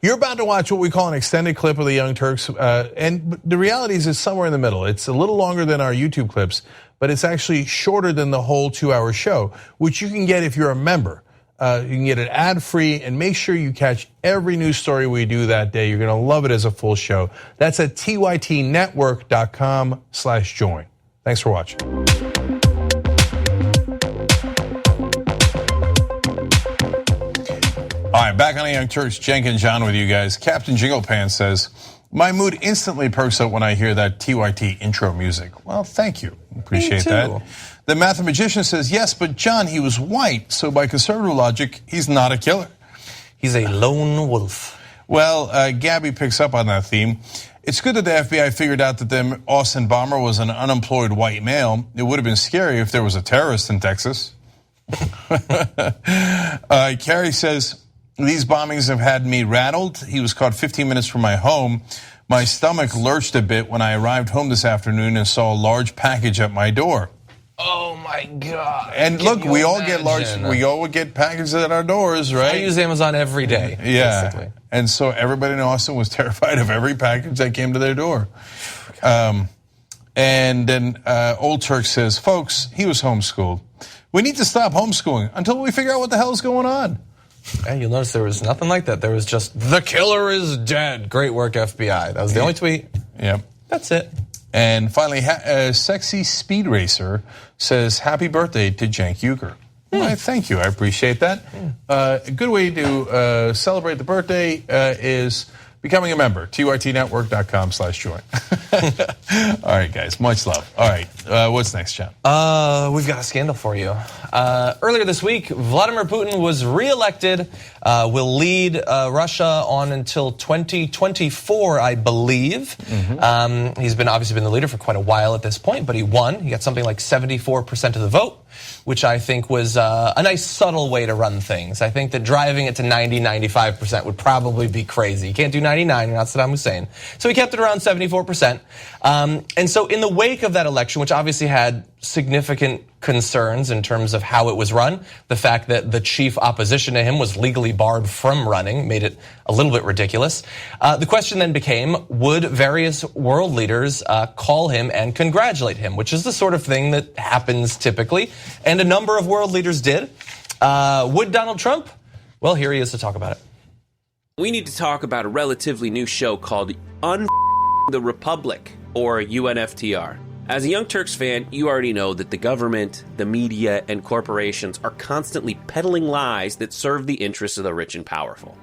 You're about to watch what we call an extended clip of the Young Turks, and the reality is it's somewhere in the middle. It's a little longer than our YouTube clips, but it's actually shorter than the whole 2-hour show, which you can get if you're a member. You can get it ad-free, and make sure you catch every news story we do that day. You're gonna love it as a full show. That's at tytnetwork.com/join. Thanks for watching. All right, back on the Young Turks, Cenk and John with you guys. Captain Jinglepan says, my mood instantly perks up when I hear that TYT intro music. Well, thank you, appreciate that. The Mathematician says, yes, but John, he was white, so by conservative logic, he's not a killer. He's a lone wolf. Well, Gabby picks up on that theme. It's good that the FBI figured out that the Austin bomber was an unemployed white male. It would have been scary if there was a terrorist in Texas. Carrie says, these bombings have had me rattled. He was caught 15 minutes from my home. My stomach lurched a bit when I arrived home this afternoon and saw a large package at my door. Oh my God! And look, we all get packages at our doors, right? I use Amazon every day. Yeah, basically. And so everybody in Austin was terrified of every package that came to their door. And then Old Turk says, folks, he was homeschooled. We need to stop homeschooling until we figure out what the hell is going on. And you'll notice there was nothing like that. There was just, the killer is dead. Great work, FBI. That was the only tweet. Yep. That's it. And finally, Sexy Speed Racer says, happy birthday to Cenk Uygur. Well, thank you, I appreciate that. A good way to celebrate the birthday is becoming a member, tytnetwork.com/join. All right, guys, much love. All right, what's next, John? We've got a scandal for you. Earlier this week, Vladimir Putin was reelected, will lead Russia on until 2024, I believe. He's obviously been the leader for quite a while at this point, but he won. He got something like 74% of the vote, which I think was a nice subtle way to run things. I think that driving it to 90-95% would probably be crazy. You can't do 99, you're not Saddam Hussein. So he kept it around 74%. And so in the wake of that election, which obviously had significant concerns in terms of how it was run, the fact that the chief opposition to him was legally barred from running made it a little bit ridiculous. The question then became, would various world leaders call him and congratulate him, which is the sort of thing that happens typically. And a number of world leaders did. Would Donald Trump? Well, here he is to talk about it. We need to talk about a relatively new show called the Republic, or UNFTR. As a Young Turks fan, you already know that the government, the media, and corporations are constantly peddling lies that serve the interests of the rich and powerful.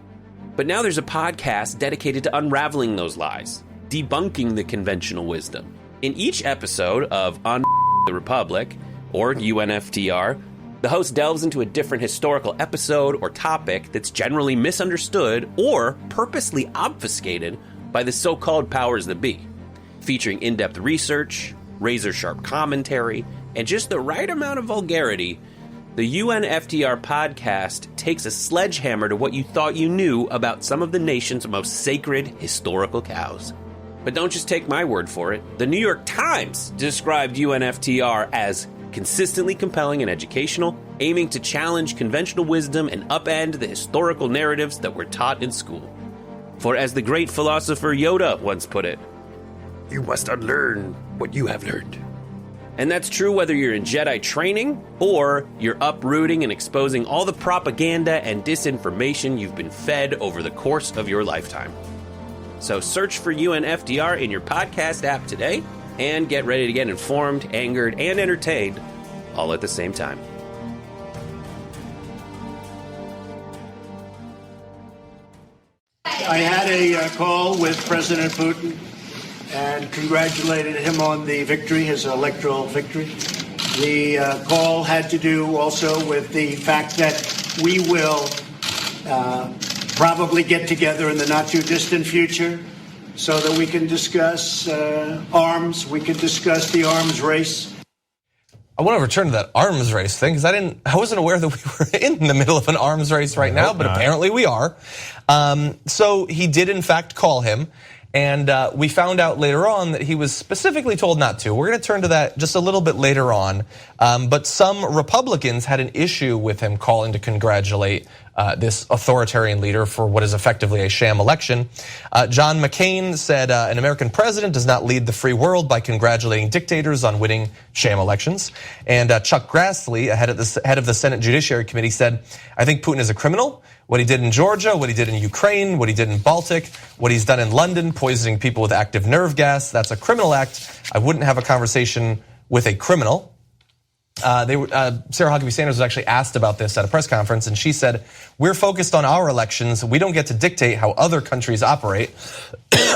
But now there's a podcast dedicated to unraveling those lies, debunking the conventional wisdom. In each episode of the Republic, or UNFTR, the host delves into a different historical episode or topic that's generally misunderstood or purposely obfuscated by the so-called powers that be, featuring in-depth research, razor-sharp commentary, and just the right amount of vulgarity. The UNFTR podcast takes a sledgehammer to what you thought you knew about some of the nation's most sacred historical cows. But don't just take my word for it. The New York Times described UNFTR as consistently compelling and educational, aiming to challenge conventional wisdom and upend the historical narratives that were taught in school. For as the great philosopher Yoda once put it, you must unlearn what you have learned. And that's true whether you're in Jedi training or you're uprooting and exposing all the propaganda and disinformation you've been fed over the course of your lifetime. So search for UNFTR in your podcast app today and get ready to get informed, angered, and entertained all at the same time. I had a call with President Putin and congratulated him on the victory, his electoral victory. The call had to do also with the fact that we will probably get together in the not-too-distant future so that we can discuss arms, we can discuss the arms race. I want to return to that arms race thing because I wasn't aware that we were in the middle of an arms race right now, but apparently we are. So he did in fact call him, and we found out later on that he was specifically told not to. We're going to turn to that just a little bit later on. But some Republicans had an issue with him calling to congratulate this authoritarian leader for what is effectively a sham election. John McCain said an American president does not lead the free world by congratulating dictators on winning sham elections. And Chuck Grassley, head of the Senate Judiciary Committee, said, I think Putin is a criminal. What he did in Georgia, what he did in Ukraine, what he did in Baltic, what he's done in London, poisoning people with active nerve gas, that's a criminal act. I wouldn't have a conversation with a criminal. Sarah Huckabee Sanders was actually asked about this at a press conference, and she said, we're focused on our elections. We don't get to dictate how other countries operate,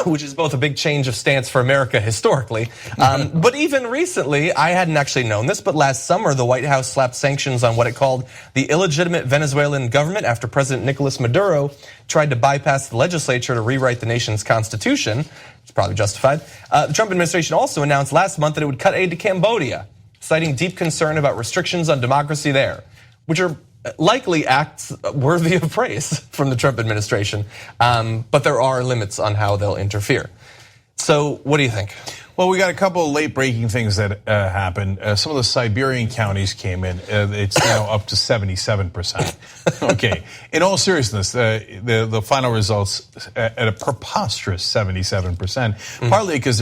which is both a big change of stance for America historically. But even recently, I hadn't actually known this, but last summer, the White House slapped sanctions on what it called the illegitimate Venezuelan government after President Nicolas Maduro tried to bypass the legislature to rewrite the nation's constitution. It's probably justified. The Trump administration also announced last month that it would cut aid to Cambodia, citing deep concern about restrictions on democracy there, which are likely acts worthy of praise from the Trump administration. But there are limits on how they'll interfere. So what do you think? Well, we got a couple of late-breaking things that happened. Some of the Siberian counties came in. It's now up to 77%. Okay. In all seriousness, the final results at a preposterous 77%. Partly because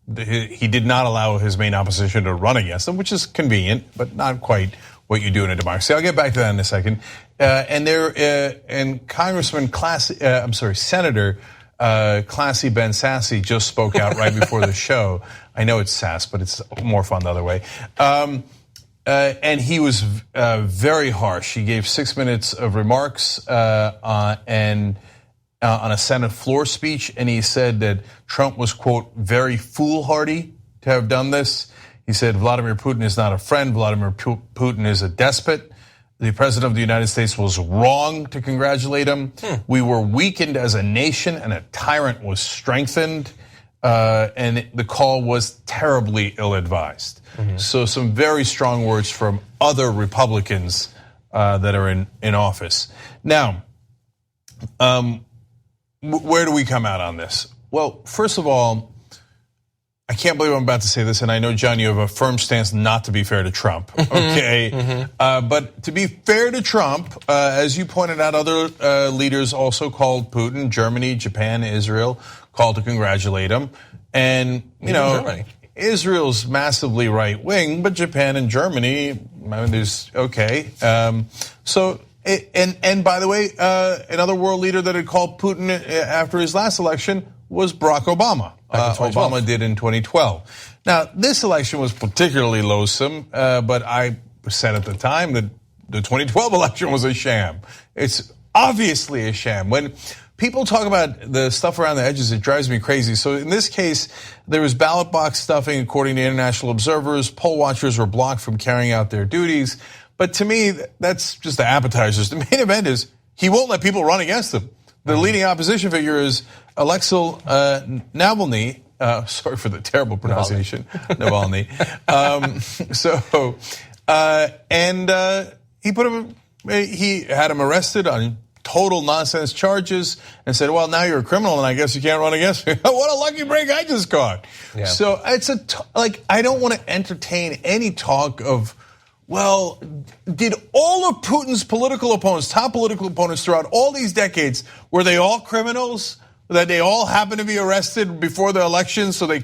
he did not allow his main opposition to run against him, which is convenient, but not quite what you do in a democracy. I'll get back to that in a second. And Congressman Senator Classy Ben Sassy just spoke out right before the show. I know it's sass, but it's more fun the other way. And he was very harsh. He gave 6 minutes of remarks on a Senate floor speech, and he said that Trump was, quote, very foolhardy to have done this. He said Vladimir Putin is not a friend. Vladimir Putin is a despot. The president of the United States was wrong to congratulate him. We were weakened as a nation, and a tyrant was strengthened. And the call was terribly ill-advised. So some very strong words from other Republicans that are in office. Now, where do we come out on this? Well, first of all, I can't believe I'm about to say this, and I know, John, you have a firm stance not to be fair to Trump, okay? But to be fair to Trump, as you pointed out, other leaders also called Putin, Germany, Japan, Israel, called to congratulate him. And, you know, Germany. Israel's massively right-wing, but Japan and Germany, I mean, there's, okay. And by the way, another world leader that had called Putin after his last election was Barack Obama. Obama did in 2012. Now, this election was particularly loathsome, but I said at the time that the 2012 election was a sham. It's obviously a sham. When people talk about the stuff around the edges, it drives me crazy. So in this case, there was ballot box stuffing, according to international observers. Poll watchers were blocked from carrying out their duties. But to me, that's just the appetizers. The main event is he won't let people run against him. The leading opposition figure is Alexei Navalny. Sorry for the terrible pronunciation, Navalny. He had him arrested on total nonsense charges and said, "Well, now you're a criminal, and I guess you can't run against me." What a lucky break I just caught! Yeah. So it's I don't want to entertain any talk of, well, did all of Putin's political opponents, top political opponents throughout all these decades, were they all criminals? That they all happened to be arrested before the election so they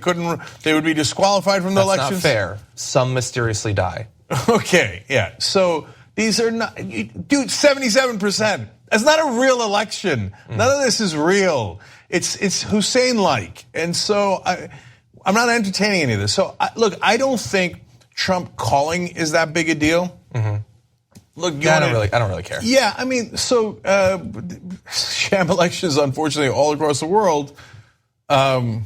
would be disqualified from the elections? That's not fair. Some mysteriously die. Okay, yeah. So these are not, dude, 77%. That's not a real election. None of this is real. It's Hussein-like. And so I'm not entertaining any of this. So look, I don't think Trump calling is that big a deal. Look, I don't really care. Yeah, I mean, so sham elections, unfortunately, all across the world. Anyway,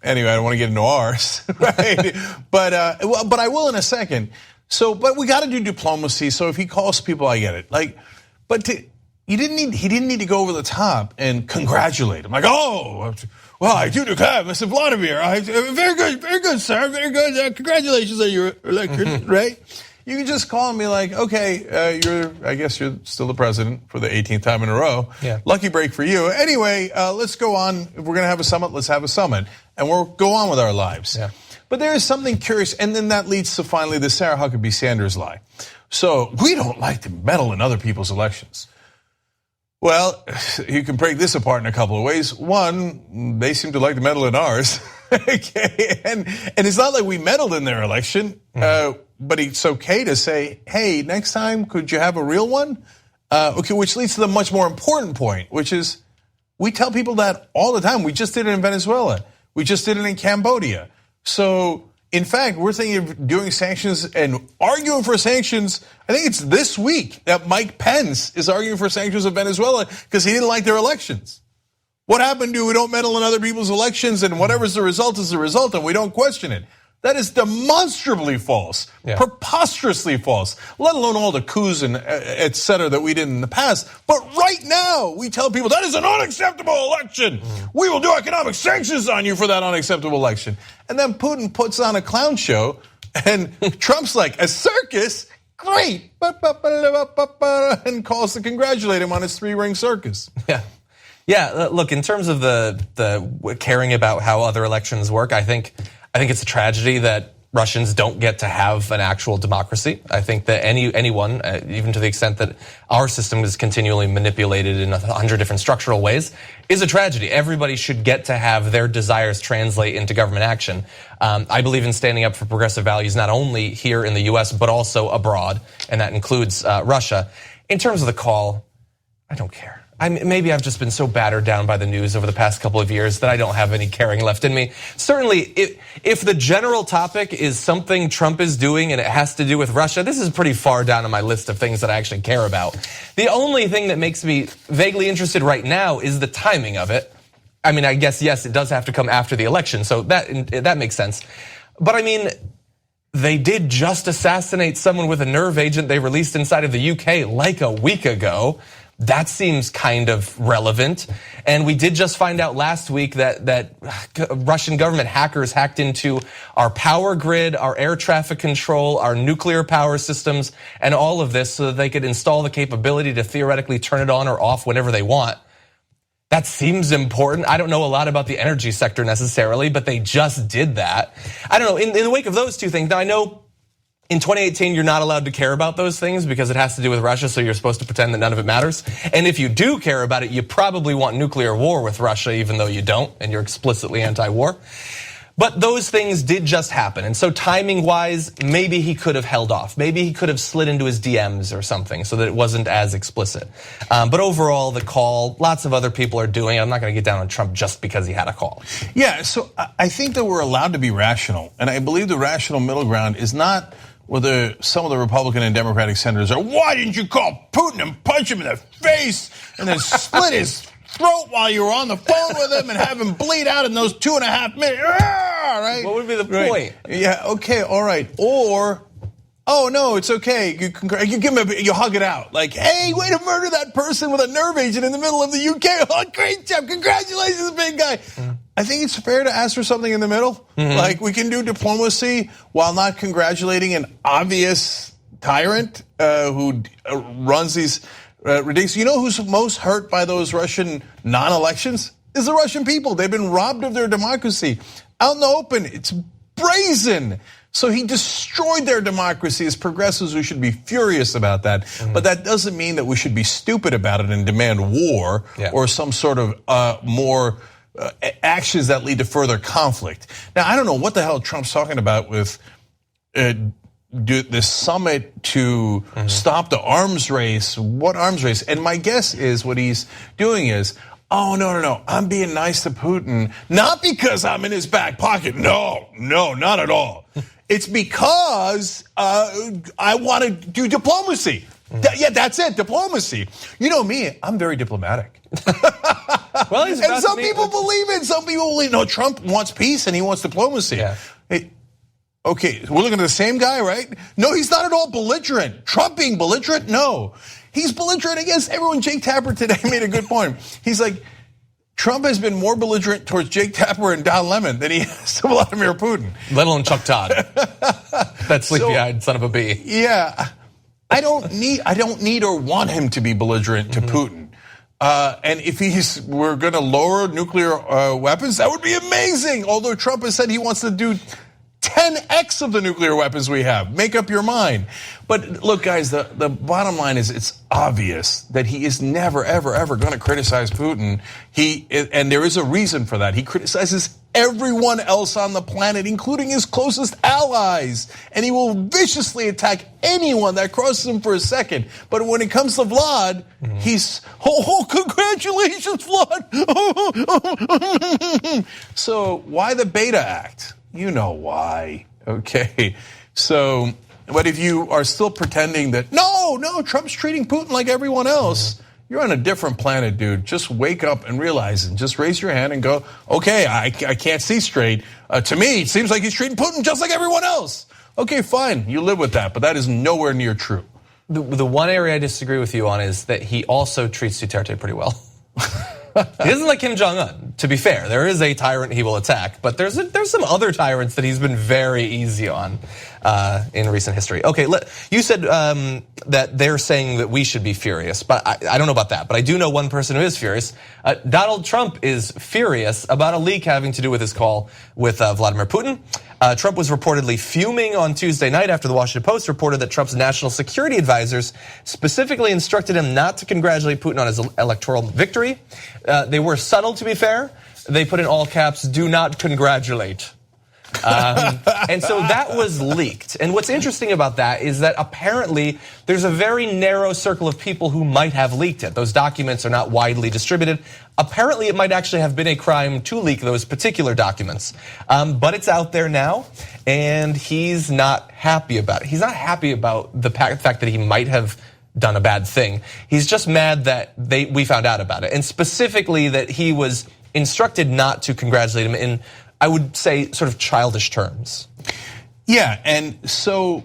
I don't want to get into ours, right? But I will in a second. So, but we got to do diplomacy. So if he calls people, I get it. He didn't need to go over the top and congratulate him. Like, oh, well, I do declare, Mr. Vladimir, very good, sir, very good. Congratulations on your election, right? You can just call and be like, okay, I guess you're still the president for the 18th time in a row. Yeah. Lucky break for you. Anyway, let's go on. If we're going to have a summit, let's have a summit. And we'll go on with our lives. Yeah. But there is something curious. And then that leads to finally the Sarah Huckabee Sanders lie. So we don't like to meddle in other people's elections. Well, you can break this apart in a couple of ways. One, they seem to like to meddle in ours. Okay, and it's not like we meddled in their election, but it's okay to say, hey, next time, could you have a real one? Okay, which leads to the much more important point, which is we tell people that all the time. We just did it in Venezuela. We just did it in Cambodia. So, in fact, we're thinking of doing sanctions and arguing for sanctions. I think it's this week that Mike Pence is arguing for sanctions of Venezuela because he didn't like their elections. What happened to we don't meddle in other people's elections and whatever's the result is the result and we don't question it? That is demonstrably false, preposterously false, let alone all the coups and et cetera that we did in the past. But right now, we tell people that is an unacceptable election. We will do economic sanctions on you for that unacceptable election. And then Putin puts on a clown show and Trump's like, a circus? Great. And calls to congratulate him on his 3-ring circus. Yeah, look, in terms of the caring about how other elections work, I think it's a tragedy that Russians don't get to have an actual democracy. I think that anyone, even to the extent that our system is continually manipulated in 100 different structural ways, is a tragedy. Everybody should get to have their desires translate into government action. I believe in standing up for progressive values, not only here in the US, but also abroad, and that includes Russia. In terms of the call, I don't care. Maybe I've just been so battered down by the news over the past couple of years that I don't have any caring left in me. Certainly, if the general topic is something Trump is doing and it has to do with Russia, this is pretty far down on my list of things that I actually care about. The only thing that makes me vaguely interested right now is the timing of it. I mean, I guess, yes, it does have to come after the election, so that makes sense. But I mean, they did just assassinate someone with a nerve agent they released inside of the UK like a week ago. That seems kind of relevant. And we did just find out last week that Russian government hackers hacked into our power grid, our air traffic control, our nuclear power systems, and all of this so that they could install the capability to theoretically turn it on or off whenever they want. That seems important. I don't know a lot about the energy sector necessarily, but they just did that. I don't know, in the wake of those two things, now I know in 2018, you're not allowed to care about those things because it has to do with Russia, so you're supposed to pretend that none of it matters. And if you do care about it, you probably want nuclear war with Russia, even though you don't, and you're explicitly anti-war. But those things did just happen. And so timing-wise, maybe he could have held off. Maybe he could have slid into his DMs or something so that it wasn't as explicit. But overall, the call, lots of other people are doing. I'm not going to get down on Trump just because he had a call. Yeah, so I think that we're allowed to be rational. And I believe the rational middle ground is not whether some of the Republican and Democratic senators are, why didn't you call Putin and punch him in the face and then split his throat while you were on the phone with him and have him bleed out in those 2.5 minutes? Right? What would be the point? Yeah, okay, all right. Or, oh no, it's okay. You give him you hug it out. Like, hey, way to murder that person with a nerve agent in the middle of the UK. Oh, great job. Congratulations, big guy. I think it's fair to ask for something in the middle. Like, we can do diplomacy while not congratulating an obvious tyrant who runs these ridiculous. You know who's most hurt by those Russian non-elections? Is the Russian people. They've been robbed of their democracy. Out in the open, it's brazen. So he destroyed their democracy. As progressives, we should be furious about that. But that doesn't mean that we should be stupid about it and demand war or some sort of more actions that lead to further conflict. Now, I don't know what the hell Trump's talking about with this summit to stop the arms race. What arms race? And my guess is what he's doing is, oh, no, I'm being nice to Putin, not because I'm in his back pocket. No, not at all. It's because I want to do diplomacy. Yeah, that's it, diplomacy. You know me, I'm very diplomatic. Well, and some people believe it. Some people believe, no, Trump wants peace and he wants diplomacy. Yeah. Hey, okay, we're looking at the same guy, right? No, he's not at all belligerent. Trump being belligerent? No. He's belligerent against everyone. Jake Tapper today made a good point. He's like, Trump has been more belligerent towards Jake Tapper and Don Lemon than he has to Vladimir Putin. Let alone Chuck Todd. That sleepy-eyed son of a bee. Yeah. I don't need or want him to be belligerent to Putin. And if we're going to lower nuclear weapons, that would be amazing. Although Trump has said he wants to do 10x of the nuclear weapons we have. Make up your mind. But look, guys, the bottom line is it's obvious that he is never, ever, ever going to criticize Putin. And there is a reason for that. He criticizes everyone else on the planet, including his closest allies. And he will viciously attack anyone that crosses him for a second. But when it comes to Vlad, he's, congratulations, Vlad. So why the Beta Act? You know why, okay? So, but if you are still pretending that, no, Trump's treating Putin like everyone else, you're on a different planet, dude. Just wake up and realize and just raise your hand and go, okay, I can't see straight. To me, it seems like he's treating Putin just like everyone else. Okay, fine, you live with that, but that is nowhere near true. The one area I disagree with you on is that he also treats Duterte pretty well. He doesn't like Kim Jong-un, to be fair. There is a tyrant he will attack, but there's some other tyrants that he's been very easy on in recent history. Okay, you said that they're saying that we should be furious, but I don't know about that. But I do know one person who is furious. Donald Trump is furious about a leak having to do with his call with Vladimir Putin. Trump was reportedly fuming on Tuesday night after the Washington Post reported that Trump's national security advisors specifically instructed him not to congratulate Putin on his electoral victory. They were subtle, to be fair. They put in all caps, "Do not congratulate." And so that was leaked. And what's interesting about that is that apparently there's a very narrow circle of people who might have leaked it. Those documents are not widely distributed. Apparently it might actually have been a crime to leak those particular documents. But it's out there now, and he's not happy about it. He's not happy about the fact that he might have done a bad thing. He's just mad that we found out about it. And specifically that he was instructed not to congratulate him in, I would say, sort of childish terms. Yeah, and so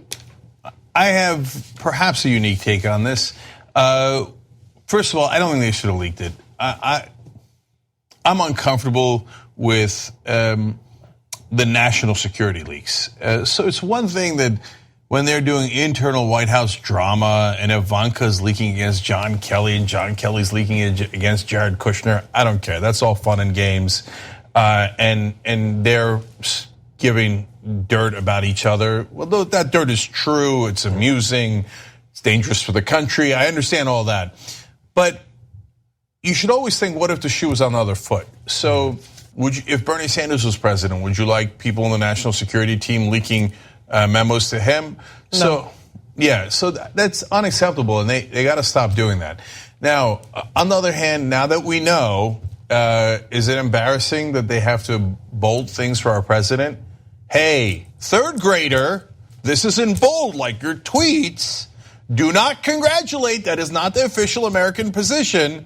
I have perhaps a unique take on this. First of all, I don't think they should have leaked it. I'm uncomfortable with the national security leaks. So it's one thing that when they're doing internal White House drama and Ivanka's leaking against John Kelly and John Kelly's leaking against Jared Kushner, I don't care. That's all fun and games. And they're giving dirt about each other. Well, that dirt is true. It's amusing. It's dangerous for the country. I understand all that. But you should always think, what if the shoe was on the other foot? So if Bernie Sanders was president, would you like people in the national security team leaking memos to him? No. So, yeah, so that's unacceptable, and they got to stop doing that. Now, on the other hand, now that we know, is it embarrassing that they have to bold things for our president? Hey, third grader, this is in bold like your tweets. Do not congratulate. That is not the official American position.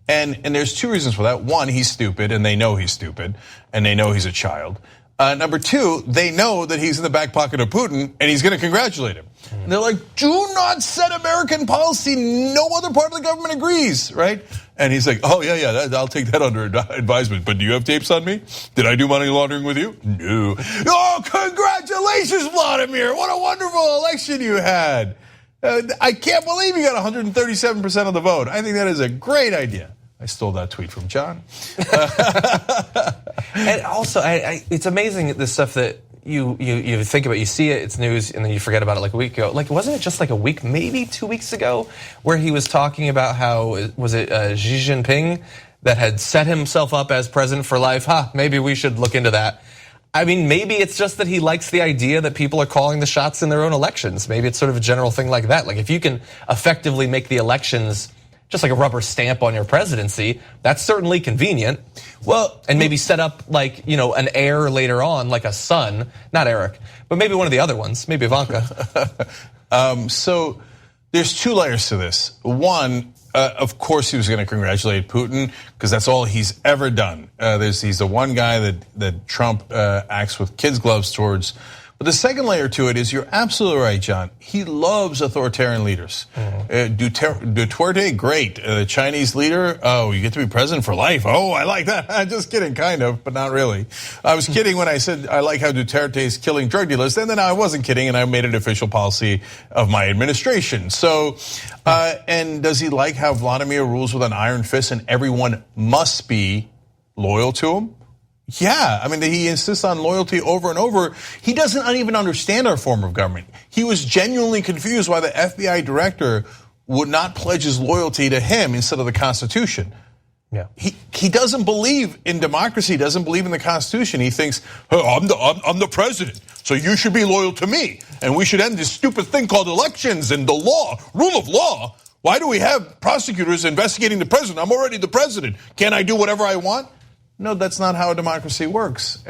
And there's two reasons for that. One, he's stupid, and they know he's stupid, and they know he's a child. Number two, they know that he's in the back pocket of Putin, and he's going to congratulate him. And they're like, do not set American policy. No other part of the government agrees, right? And he's like, oh, yeah, I'll take that under advisement. But do you have tapes on me? Did I do money laundering with you? No. Oh, congratulations, Vladimir. What a wonderful election you had. I can't believe you got 137% of the vote. I think that is a great idea. I stole that tweet from John. And also, it's amazing the stuff that you think about. You see it, it's news, and then you forget about it like a week ago. Like, wasn't it just like a week, maybe 2 weeks ago, where he was talking about how, was it Xi Jinping that had set himself up as president for life? Maybe we should look into that. I mean, maybe it's just that he likes the idea that people are calling the shots in their own elections. Maybe it's sort of a general thing like that. Like, if you can effectively make the elections just like a rubber stamp on your presidency, that's certainly convenient. Well, and maybe set up like, an heir later on, like a son, not Eric, but maybe one of the other ones, maybe Ivanka. So there's two layers to this. One, of course he was going to congratulate Putin because that's all he's ever done. He's the one guy that Trump acts with kids' gloves towards. But the second layer to it is, you're absolutely right, John. He loves authoritarian leaders. Duterte, great. The Chinese leader, oh, you get to be president for life. Oh, I like that. Just kidding, kind of, but not really. I was kidding when I said I like how Duterte is killing drug dealers. And then I wasn't kidding, and I made it official policy of my administration. So, and does he like how Vladimir rules with an iron fist and everyone must be loyal to him? Yeah, I mean, he insists on loyalty over and over. He doesn't even understand our form of government. He was genuinely confused why the FBI director would not pledge his loyalty to him instead of the Constitution. Yeah. He doesn't believe in democracy, doesn't believe in the Constitution. He thinks, oh, I'm the president, so you should be loyal to me. And we should end this stupid thing called elections and the law, rule of law. Why do we have prosecutors investigating the president? I'm already the president. Can't I do whatever I want? No, that's not how a democracy works.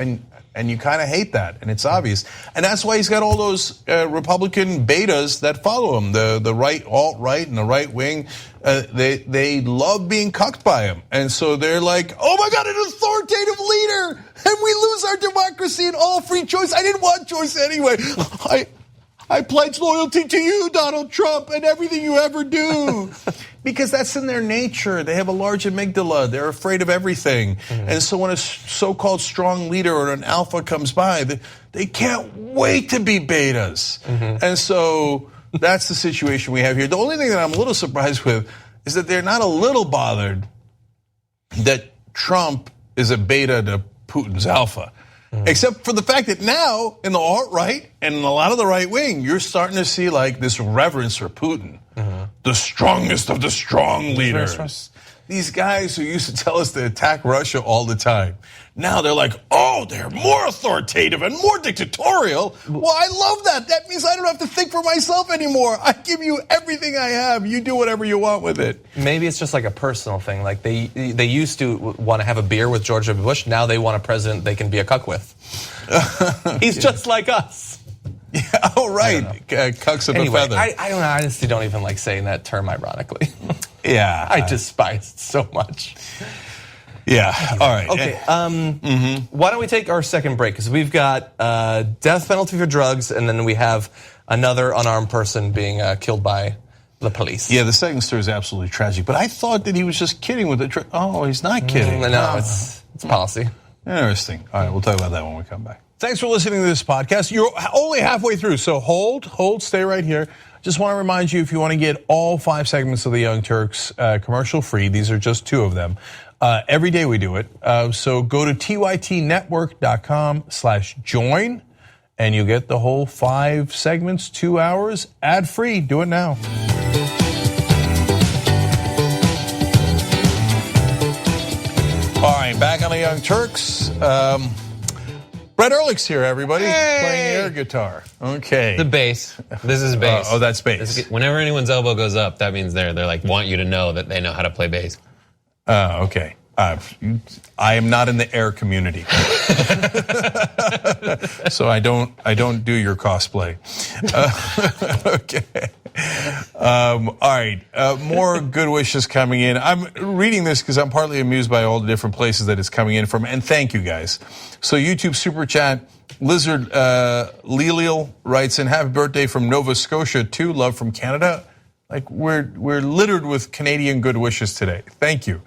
And you kind of hate that, and it's obvious. And that's why he's got all those Republican betas that follow him, the right, alt-right, and the right wing. They love being cucked by him. And so they're like, oh my God, an authoritative leader, and we lose our democracy and all free choice. I didn't want choice anyway. I pledge loyalty to you, Donald Trump, and everything you ever do. Because that's in their nature. They have a large amygdala. They're afraid of everything. And so when a so-called strong leader or an alpha comes by, they can't wait to be betas. And so that's the situation we have here. The only thing that I'm a little surprised with is that they're not a little bothered that Trump is a beta to Putin's alpha. Except for the fact that now in the alt-right and in a lot of the right wing, you're starting to see like this reverence for Putin, the strongest of the strong leaders. These guys who used to tell us to attack Russia all the time. Now they're like, oh, they're more authoritative and more dictatorial. Well, I love that. That means I don't have to think for myself anymore. I give you everything I have. You do whatever you want with it. Maybe it's just like a personal thing. Like they used to want to have a beer with George W. Bush. Now they want a president they can be a cuck with. He's just like us. Yeah, oh, right. Cucks of a feather. I don't know. I honestly don't even like saying that term ironically. Yeah. I despise it so much. Yeah, all right. Okay, why don't we take our second break? Because we've got death penalty for drugs, and then we have another unarmed person being killed by the police. Yeah, the second story is absolutely tragic. But I thought that he was just kidding with it. Oh, he's not kidding. No, it's policy. Interesting. All right, we'll talk about that when we come back. Thanks for listening to this podcast. You're only halfway through, so hold, stay right here. Just want to remind you, if you want to get all 5 segments of the Young Turks commercial free, these are just 2 of them. Every day we do it. So go to tytnetwork.com/join and you get the whole 5 segments, 2 hours, ad free. Do it now. All right, back on the Young Turks. Brett Ehrlich's here, everybody. Hey. Playing air guitar. Okay. The bass. This is bass. Oh, that's bass. Whenever anyone's elbow goes up, that means they're like want you to know that they know how to play bass. Okay. I am not in the air community, so I don't do your cosplay. Okay. All right. More good wishes coming in. I'm reading this because I'm partly amused by all the different places that it's coming in from, and thank you guys. So YouTube super chat. Lizard Lilial writes in, happy birthday from Nova Scotia too. Love from Canada. Like we're littered with Canadian good wishes today. Thank you.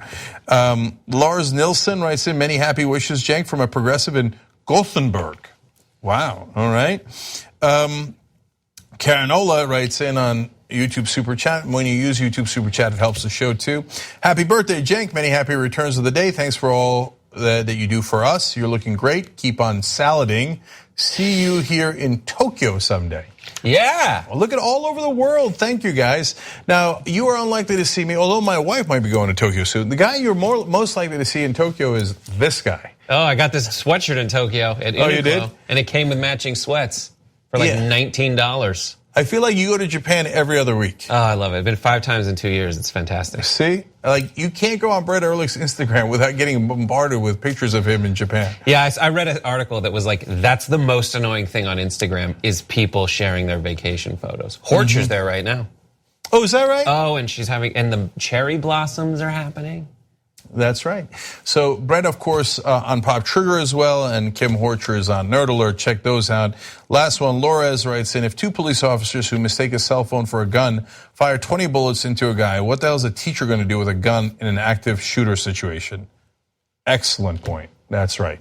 Lars Nilsson writes in, many happy wishes, Cenk, from a progressive in Gothenburg. Wow. All right. Caranola writes in on YouTube Super Chat. When you use YouTube Super Chat, it helps the show too. Happy birthday, Cenk. Many happy returns of the day. Thanks for all that you do for us. You're looking great. Keep on salading. See you here in Tokyo someday. Yeah. Well, look at all over the world. Thank you, guys. Now, you are unlikely to see me, although my wife might be going to Tokyo soon. The guy you're most likely to see in Tokyo is this guy. Oh, I got this sweatshirt in Tokyo at Uniqlo. You did? And it came with matching sweats for like $19. I feel like you go to Japan every other week. Oh, I love it. I've been 5 times in 2 years. It's fantastic. See? Like, you can't go on Brett Ehrlich's Instagram without getting bombarded with pictures of him in Japan. Yeah, I read an article that was like, that's the most annoying thing on Instagram is people sharing their vacation photos. Horcher's there right now. Oh, is that right? Oh, and and the cherry blossoms are happening. That's right. So Brett, of course, on Pop Trigger as well, and Kim Horcher is on Nerd Alert. Check those out. Last one, Lores writes in, if 2 police officers who mistake a cell phone for a gun fire 20 bullets into a guy, what the hell is a teacher going to do with a gun in an active shooter situation? Excellent point. That's right.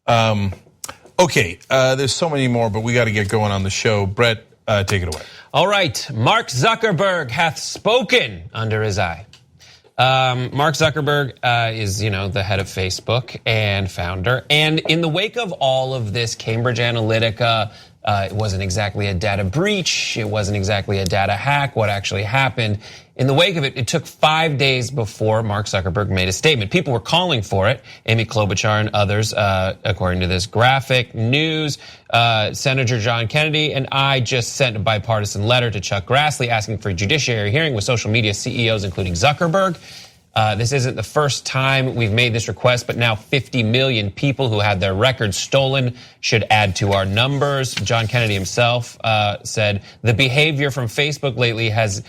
Okay, there's so many more, but we got to get going on the show. Brett, take it away. All right, Mark Zuckerberg hath spoken under his eye. Mark Zuckerberg is, the head of Facebook and founder. And in the wake of all of this Cambridge Analytica, it wasn't exactly a data breach. It wasn't exactly a data hack. What actually happened? In the wake of it, it took 5 days before Mark Zuckerberg made a statement. People were calling for it. Amy Klobuchar and others, according to this graphic news, Senator John Kennedy and I just sent a bipartisan letter to Chuck Grassley asking for a judiciary hearing with social media CEOs, including Zuckerberg. This isn't the first time we've made this request, but now 50 million people who had their records stolen should add to our numbers. John Kennedy himself said the behavior from Facebook lately has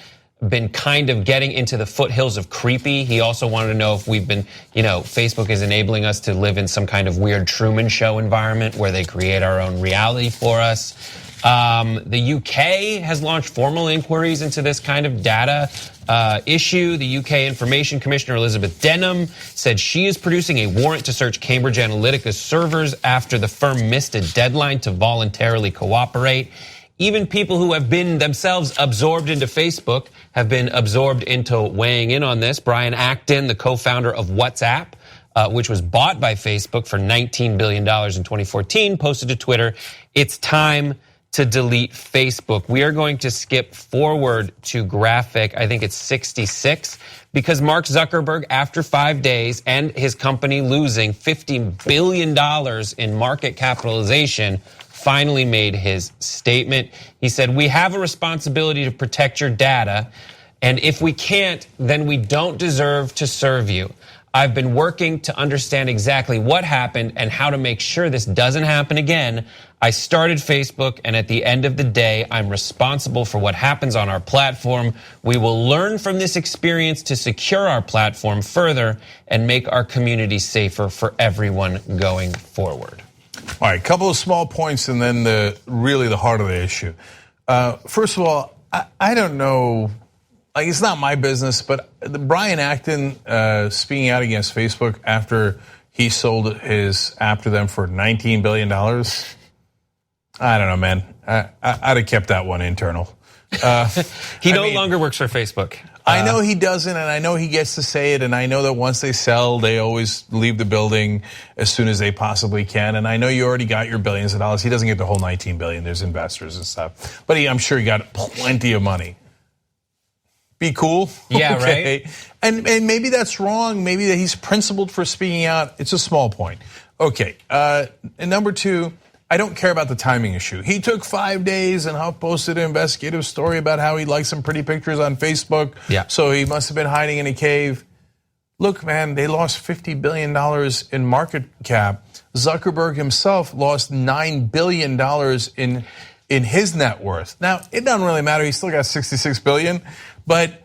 been kind of getting into the foothills of creepy. He also wanted to know if we've been, Facebook is enabling us to live in some kind of weird Truman Show environment where they create our own reality for us. The UK has launched formal inquiries into this kind of data issue. The UK Information Commissioner Elizabeth Denham said she is producing a warrant to search Cambridge Analytica's servers after the firm missed a deadline to voluntarily cooperate. Even people who have been themselves absorbed into Facebook have been absorbed into weighing in on this. Brian Acton, the co-founder of WhatsApp, which was bought by Facebook for $19 billion in 2014, posted to Twitter, "It's time to delete Facebook." We are going to skip forward to graphic, I think it's 66, because Mark Zuckerberg, after 5 days and his company losing $50 billion in market capitalization, finally made his statement. He said, "We have a responsibility to protect your data, and if we can't, then we don't deserve to serve you. I've been working to understand exactly what happened and how to make sure this doesn't happen again. I started Facebook, and at the end of the day, I'm responsible for what happens on our platform. We will learn from this experience to secure our platform further and make our community safer for everyone going forward." All right, a couple of small points and then really the heart of the issue. First of all, I don't know, it's not my business, but Brian Acton speaking out against Facebook after he sold his app to them for $19 billion. I don't know, man. I'd have kept that one internal. He no longer works for Facebook. I know he doesn't, and I know he gets to say it, and I know that once they sell, they always leave the building as soon as they possibly can. And I know you already got your billions of dollars. He doesn't get the whole 19 billion. There's investors and stuff, but I'm sure he got plenty of money. Be cool, yeah, okay. Right. And maybe that's wrong. Maybe that he's principled for speaking out. It's a small point. Okay. And number two, I don't care about the timing issue. He took 5 days and posted an investigative story about how he liked some pretty pictures on Facebook. Yeah. So he must have been hiding in a cave. Look, man, they lost $50 billion in market cap. Zuckerberg himself lost $9 billion in his net worth. Now, it doesn't really matter. He still got $66 billion, but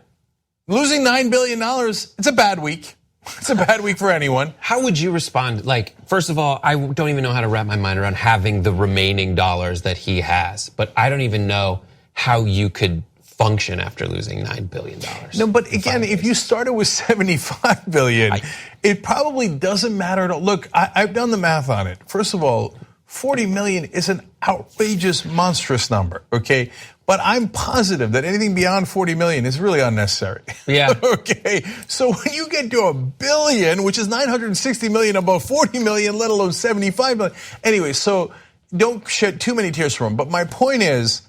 losing $9 billion, it's a bad week. It's a bad week for anyone. How would you respond? First of all, I don't even know how to wrap my mind around having the remaining dollars that he has, but I don't even know how you could function after losing $9 billion. No, but again, if you started with $75 billion, it probably doesn't matter at all. Look, I've done the math on it. First of all, 40 million is an outrageous, monstrous number, okay? But I'm positive that anything beyond 40 million is really unnecessary. Yeah. Okay, so when you get to $1 billion, which is 960 million above 40 million, let alone 75 million. Anyway, so don't shed too many tears for them. But my point is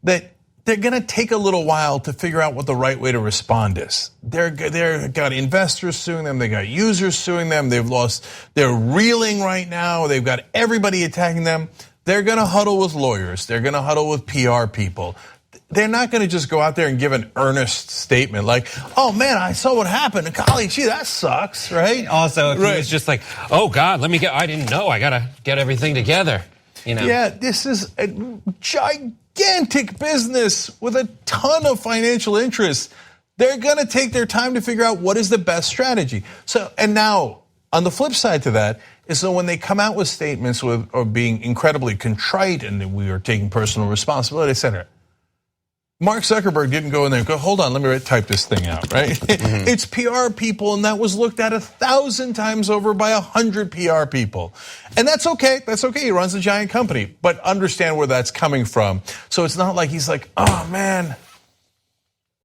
that they're gonna take a little while to figure out what the right way to respond is. They've got investors suing them, they got users suing them, they're reeling right now, they've got everybody attacking them. They're gonna huddle with lawyers, they're gonna huddle with PR people. They're not gonna just go out there and give an earnest statement like, "Oh man, I saw what happened. Golly, gee, that sucks," right? Also, if he was just like, "Oh God, I didn't know, I gotta get everything together." Yeah, this is a gigantic business with a ton of financial interests. They're gonna take their time to figure out what is the best strategy. So, and now, on the flip side to that, is so when they come out with statements of being incredibly contrite and we are taking personal responsibility, etc. Mark Zuckerberg didn't go in there and go, "Hold on, let me type this thing out," right? Mm-hmm. It's PR people, and that was looked at 1,000 times over by 100 PR people. And that's okay, he runs a giant company, but understand where that's coming from. So it's not like he's like, "Oh man,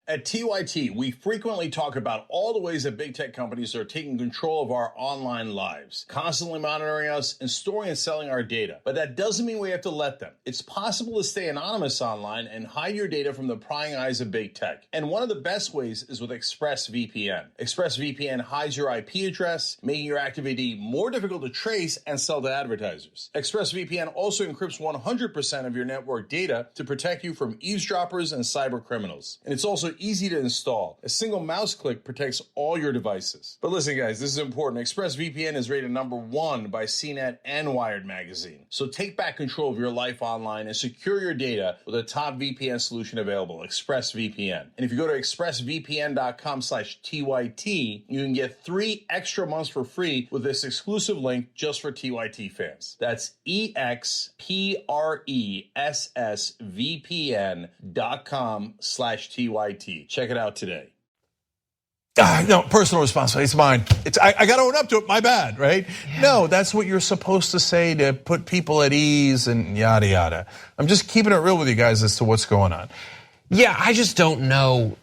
At TYT, we frequently talk about all the ways that big tech companies are taking control of our online lives, constantly monitoring us and storing and selling our data. But that doesn't mean we have to let them. It's possible to stay anonymous online and hide your data from the prying eyes of big tech. And one of the best ways is with ExpressVPN. ExpressVPN hides your IP address, making your activity more difficult to trace and sell to advertisers. ExpressVPN also encrypts 100% of your network data to protect you from eavesdroppers and cyber criminals. And it's also easy to install. A single mouse click protects all your devices. But listen, guys, this is important. ExpressVPN is rated #1 by CNET and Wired magazine. So take back control of your life online and secure your data with a top VPN solution available, ExpressVPN. And if you go to expressvpn.com/TYT, you can get 3 extra months for free with this exclusive link just for TYT fans. That's expressvpn.com/TYT. Check it out today. No, personal responsibility. It's mine. I got to own up to it. My bad, right? Yeah. No, that's what you're supposed to say to put people at ease and yada, yada. I'm just keeping it real with you guys as to what's going on. Yeah, I just don't know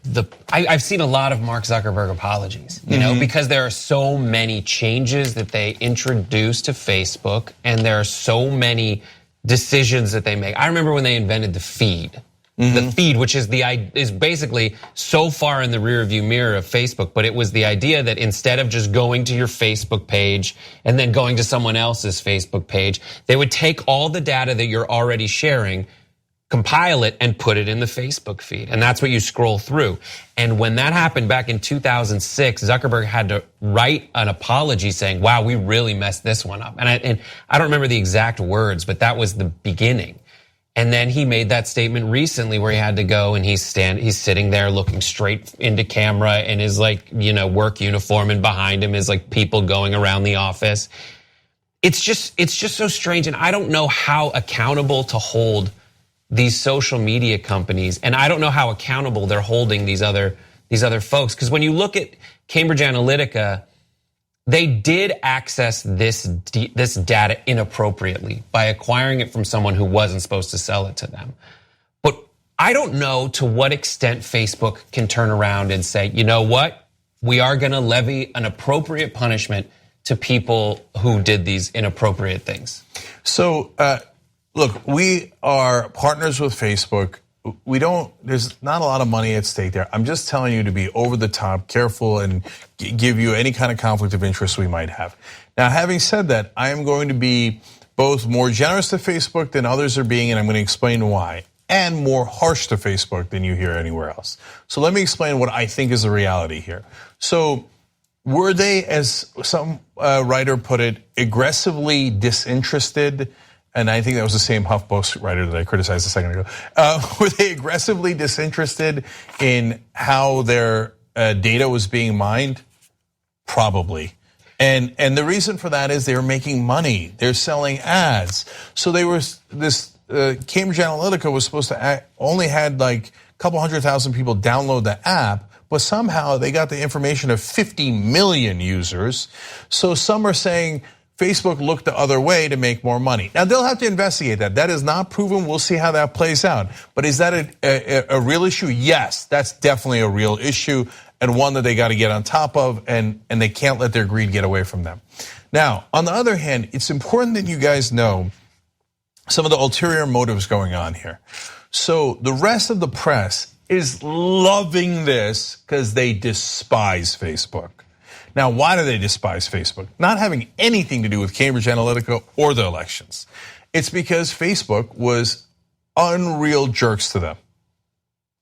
I've seen a lot of Mark Zuckerberg apologies, you know, because there are so many changes that they introduce to Facebook and there are so many decisions that they make. I remember when they invented the feed. The feed, which is basically so far in the rearview mirror of Facebook, but it was the idea that instead of just going to your Facebook page and then going to someone else's Facebook page, they would take all the data that you're already sharing, compile it, and put it in the Facebook feed. And that's what you scroll through. And when that happened back in 2006, Zuckerberg had to write an apology saying, wow, we really messed this one up. And I don't remember the exact words, but that was the beginning. And then he made that statement recently where he had to go and he's sitting there looking straight into camera in his work uniform, and behind him is like people going around the office. It's just so strange, and I don't know how accountable to hold these social media companies, and I don't know how accountable they're holding these other folks, because when you look at Cambridge Analytica, they did access this data inappropriately by acquiring it from someone who wasn't supposed to sell it to them. But I don't know to what extent Facebook can turn around and say, you know what, we are going to levy an appropriate punishment to people who did these inappropriate things. So, look, we are partners with Facebook. There's not a lot of money at stake there. I'm just telling you to be over the top, careful, and give you any kind of conflict of interest we might have. Now, having said that, I am going to be both more generous to Facebook than others are being, and I'm going to explain why, and more harsh to Facebook than you hear anywhere else. So let me explain what I think is the reality here. So were they, as some writer put it, aggressively disinterested? And I think that was the same HuffPost writer that I criticized a second ago. Were they aggressively disinterested in how their data was being mined? Probably. And the reason for that is they were making money. They're selling ads. So Cambridge Analytica was supposed to only had like a couple 100,000 people download the app, but somehow they got the information of 50 million users. So some are saying Facebook looked the other way to make more money. Now, they'll have to investigate that. That is not proven. We'll see how that plays out. But is that a real issue? Yes, that's definitely a real issue, and one that they got to get on top of, and they can't let their greed get away from them. Now, on the other hand, it's important that you guys know some of the ulterior motives going on here. So the rest of the press is loving this because they despise Facebook. Now, why do they despise Facebook? Not having anything to do with Cambridge Analytica or the elections. It's because Facebook was unreal jerks to them.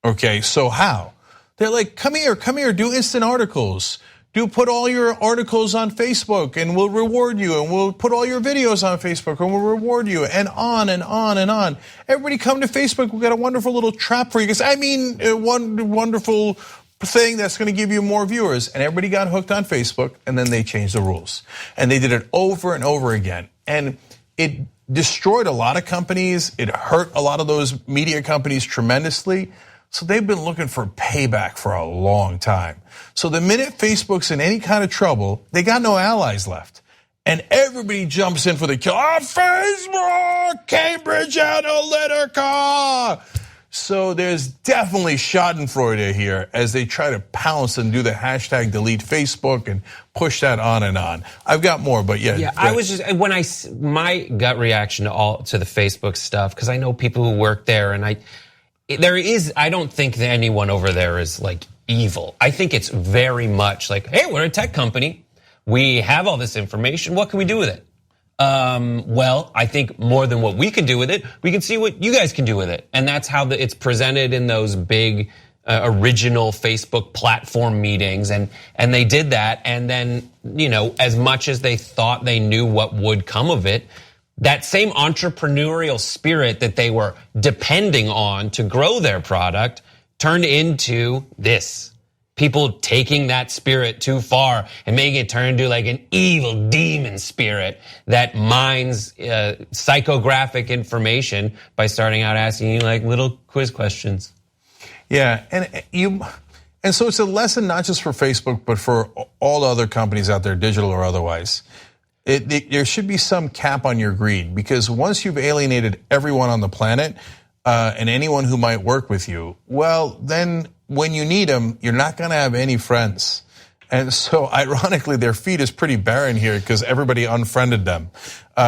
Okay, so how? They're like, come here, do instant articles. Put all your articles on Facebook and we'll reward you, and we'll put all your videos on Facebook and we'll reward you, and on and on and on. Everybody come to Facebook, we've got a wonderful little trap for you guys. I mean, one wonderful thing that's going to give you more viewers. And everybody got hooked on Facebook, and then they changed the rules. And they did it over and over again. And it destroyed a lot of companies. It hurt a lot of those media companies tremendously. So they've been looking for payback for a long time. So the minute Facebook's in any kind of trouble, they got no allies left. And everybody jumps in for the kill. Facebook, Cambridge Analytica. So there's definitely Schadenfreude here as they try to pounce and do the hashtag delete Facebook and push that on and on. I've got more, but yeah. Yeah, I was just, my gut reaction to the Facebook stuff, because I know people who work there, and I don't think that anyone over there is like evil. I think it's very much like, hey, we're a tech company. We have all this information. What can we do with it? Well, I think more than what we can do with it, we can see what you guys can do with it. And that's how it's presented in those big original Facebook platform meetings. And they did that. And then, as much as they thought they knew what would come of it, that same entrepreneurial spirit that they were depending on to grow their product turned into this. People taking that spirit too far and making it turn into like an evil demon spirit that mines psychographic information by starting out asking you like little quiz questions. Yeah, and so it's a lesson not just for Facebook, but for all other companies out there, digital or otherwise. There should be some cap on your greed, because once you've alienated everyone on the planet and anyone who might work with you, well, then when you need them, you're not going to have any friends. And so ironically, their feed is pretty barren here because everybody unfriended them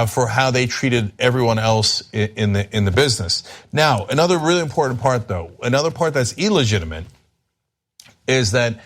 for how they treated everyone else in the business. Now, another really important part though, another part that's illegitimate is that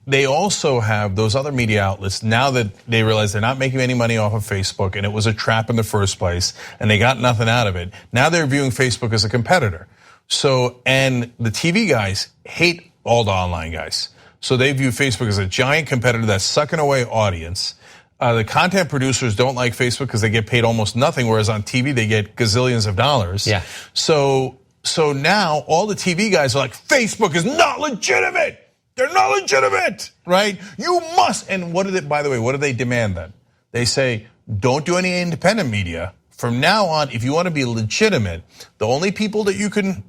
they also have those other media outlets, now that they realize they're not making any money off of Facebook and it was a trap in the first place and they got nothing out of it. Now they're viewing Facebook as a competitor. So, and the TV guys hate all the online guys. So they view Facebook as a giant competitor that's sucking away audience. The content producers don't like Facebook because they get paid almost nothing, whereas on TV they get gazillions of dollars. Yeah. So now all the TV guys are like, Facebook is not legitimate. They're not legitimate, right? You must. And by the way, what do they demand then? They say, don't do any independent media. From now on, if you want to be legitimate, the only people that you can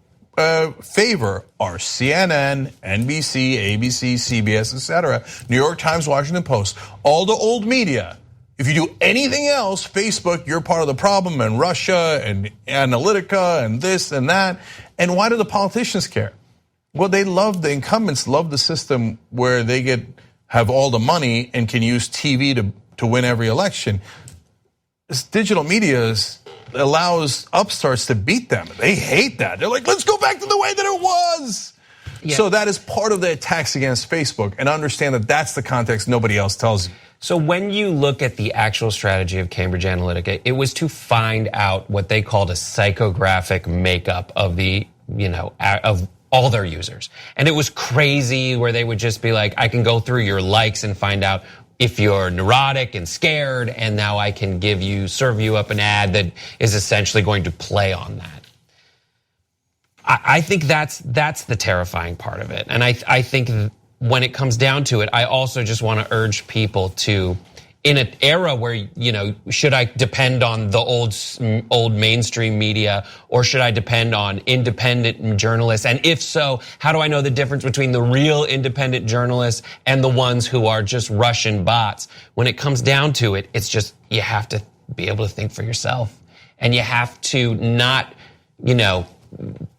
favor are CNN, NBC, ABC, CBS, etc., New York Times, Washington Post, all the old media. If you do anything else, Facebook, you're part of the problem, and Russia and Analytica and this and that. And why do the politicians care? Well, the incumbents love the system where they have all the money and can use TV to win every election. This digital media allows upstarts to beat them. They hate that. They're like, let's go back to the way that it was. Yeah. So that is part of the attacks against Facebook, and understand that that's the context nobody else tells you. So when you look at the actual strategy of Cambridge Analytica, it was to find out what they called a psychographic makeup of of all their users. And it was crazy, where they would just be like, I can go through your likes and find out if you're neurotic and scared, and now I can serve you up an ad that is essentially going to play on that. I think that's the terrifying part of it. And I think when it comes down to it, I also just want to urge people to, in an era where, should I depend on the old mainstream media, or should I depend on independent journalists? And if so, how do I know the difference between the real independent journalists and the ones who are just Russian bots? When it comes down to it, it's just, you have to be able to think for yourself. And you have to not,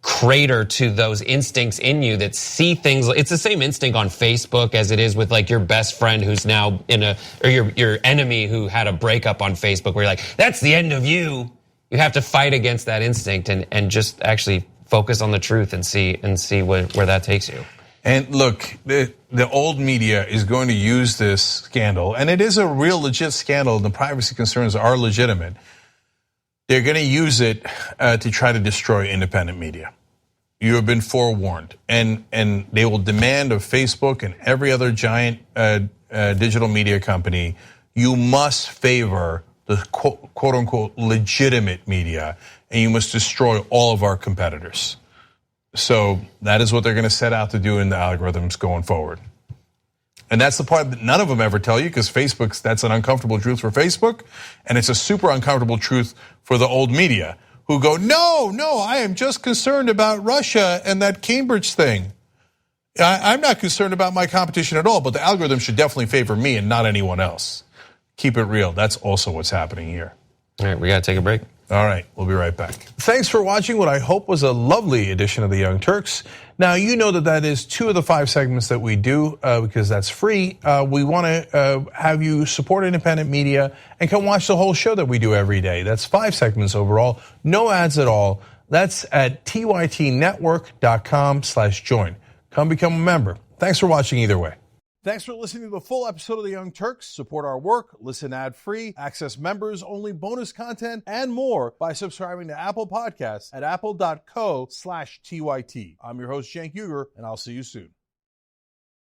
crater to those instincts in you that see things. It's the same instinct on Facebook as it is with like your best friend who's now or your enemy who had a breakup on Facebook, where you're like, that's the end of you. You have to fight against that instinct and just actually focus on the truth and see where that takes you. And look, the old media is going to use this scandal, and it is a real legit scandal, and the privacy concerns are legitimate. They're going to use it to try to destroy independent media. You have been forewarned, and they will demand of Facebook and every other giant digital media company, you must favor the quote unquote legitimate media, and you must destroy all of our competitors. So that is what they're going to set out to do in the algorithms going forward. And that's the part that none of them ever tell you, because that's an uncomfortable truth for Facebook, and it's a super uncomfortable truth for the old media, who go, no, I am just concerned about Russia and that Cambridge thing. I'm not concerned about my competition at all, but the algorithm should definitely favor me and not anyone else. Keep it real. That's also what's happening here. All right, we got to take a break. All right, we'll be right back. Thanks for watching what I hope was a lovely edition of the Young Turks. Now, you know that is 2 of the 5 segments that we do because that's free. We want to have you support independent media and come watch the whole show that we do every day. That's 5 segments overall, no ads at all. That's at tytnetwork.com/join. Come become a member. Thanks for watching either way. Thanks for listening to the full episode of The Young Turks. Support our work, listen ad-free, access members-only bonus content, and more by subscribing to Apple Podcasts at apple.co/TYT. I'm your host, Cenk Uygur, and I'll see you soon.